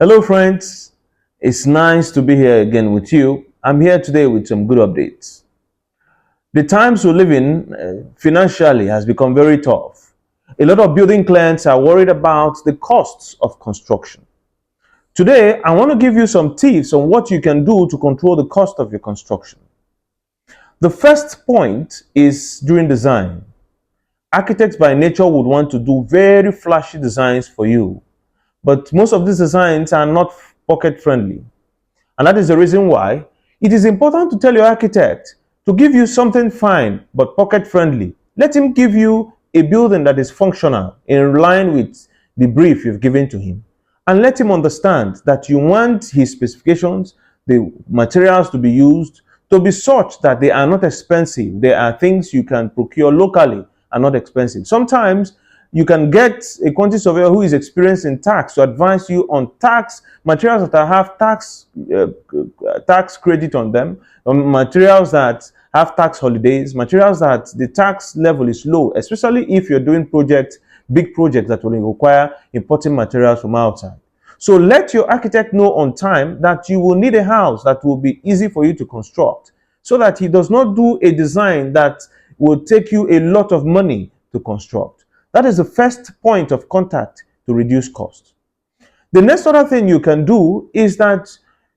Hello, friends. It's nice to be here again with you. I'm here today with some good updates. The times we live in financially has become very tough. A lot of building clients are worried about the costs of construction. Today, I want to give you some tips on what you can do to control the cost of your construction. The first point is during design. Architects by nature would want to do very flashy designs for you, but most of these designs are not pocket friendly. And that is the reason why it is important to tell your architect to give you something fine but pocket friendly. Let him give you a building that is functional in line with the brief you've given to him. And let him understand that you want his specifications, the materials to be used, to be such that they are not expensive. They are things you can procure locally and not expensive. Sometimes you can get a quantity surveyor who is experienced in tax to advise you on tax materials that have tax credit on them, materials that have tax holidays, materials that the tax level is low, especially if you're doing big projects that will require importing materials from outside. So let your architect know on time that you will need a house that will be easy for you to construct, so that he does not do a design that will take you a lot of money to construct. That is the first point of contact to reduce cost. The next other thing you can do is that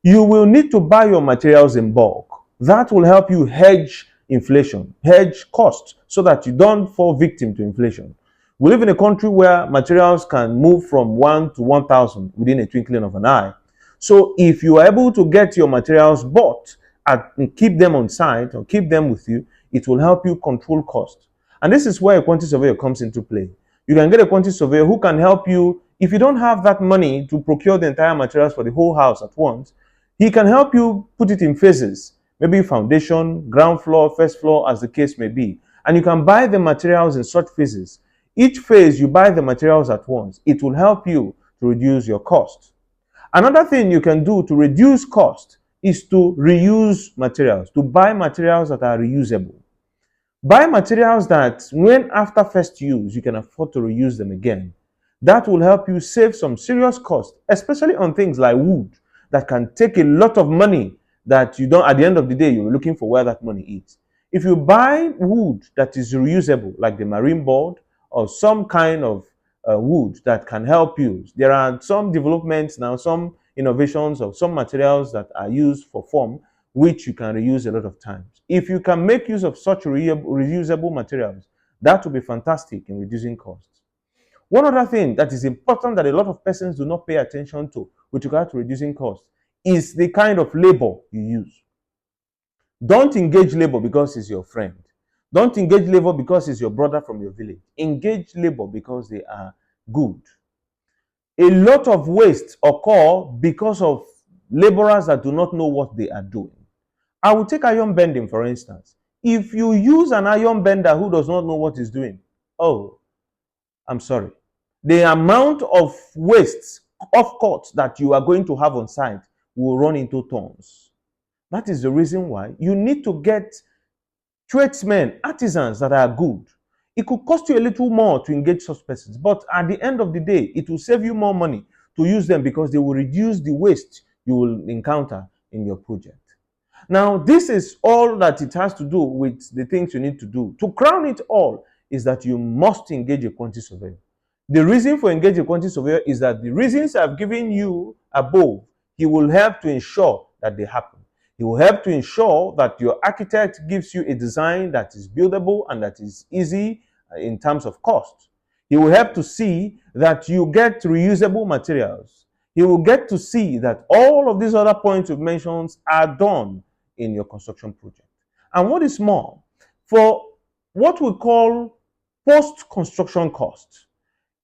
you will need to buy your materials in bulk. That will help you hedge inflation, hedge cost, so that you don't fall victim to inflation. We live in a country where materials can move from 1 to 1,000 within a twinkling of an eye. So if you are able to get your materials bought and keep them on site or keep them with you, it will help you control cost. And this is where a quantity surveyor comes into play. You can get a quantity surveyor who can help you. If you don't have that money to procure the entire materials for the whole house at once, he can help you put it in phases, maybe foundation, ground floor, first floor, as the case may be. And you can buy the materials in such phases. Each phase you buy the materials at once. It will help you to reduce your cost. Another thing you can do to reduce cost is to reuse materials, to buy materials that are reusable. Buy materials that, when after first use, you can afford to reuse them again. That will help you save some serious cost, especially on things like wood that can take a lot of money that you don't, at the end of the day, you're looking for where that money is. If you buy wood that is reusable, like the marine board or some kind of wood that can help you, there are some developments now, some innovations of some materials that are used for form, which you can reuse a lot of times. If you can make use of such reusable materials, that will be fantastic in reducing costs. One other thing that is important that a lot of persons do not pay attention to with regard to reducing costs is the kind of labor you use. Don't engage labor because he's your friend. Don't engage labor because he's your brother from your village. Engage labor because they are good. A lot of waste occur because of laborers that do not know what they are doing. I will take iron bending, for instance. If you use an iron bender who does not know what he's doing, oh, I'm sorry. The amount of waste, of cut that you are going to have on site will run into tons. That is the reason why you need to get tradesmen, artisans that are good. It could cost you a little more to engage such persons, but at the end of the day, it will save you more money to use them because they will reduce the waste you will encounter in your project. Now, this is all that it has to do with the things you need to do. To crown it all is that you must engage a quantity surveyor. The reason for engaging a quantity surveyor is that the reasons I've given you above, he will help to ensure that they happen. He will help to ensure that your architect gives you a design that is buildable and that is easy in terms of cost. He will help to see that you get reusable materials. He will get to see that all of these other points you've mentioned are done in your construction project. And what is more, for what we call post-construction costs,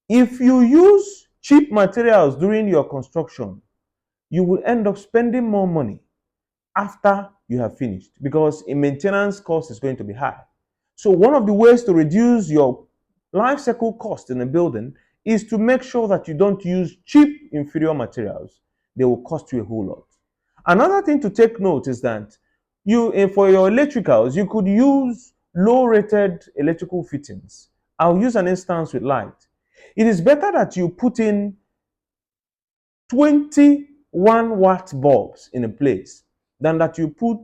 if you use cheap materials during your construction, you will end up spending more money after you have finished because a maintenance cost is going to be high. So one of the ways to reduce your life cycle cost in a building is to make sure that you don't use cheap inferior materials. They will cost you a whole lot. Another thing to take note is that for your electricals, you could use low-rated electrical fittings. I'll use an instance with light. It is better that you put in 21 watt bulbs in a place than that you put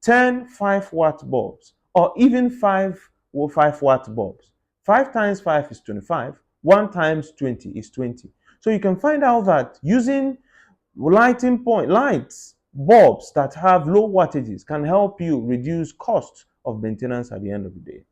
10 5-watt bulbs or even 5-watt bulbs. 5 times 5 is 25. 1 times 20 is 20. So you can find out that using lights, bulbs that have low wattages can help you reduce costs of maintenance at the end of the day.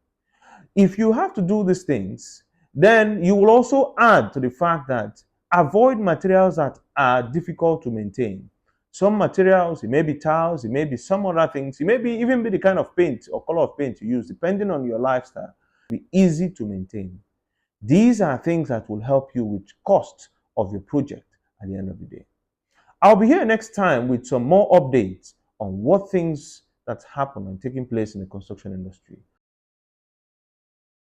If you have to do these things, then you will also add to the fact that avoid materials that are difficult to maintain. Some materials, it may be tiles, it may be some other things, it may be even be the kind of paint or color of paint you use, depending on your lifestyle, be easy to maintain. These are things that will help you with cost of your project at the end of the day. I'll be here next time with some more updates on what things that happen and taking place in the construction industry.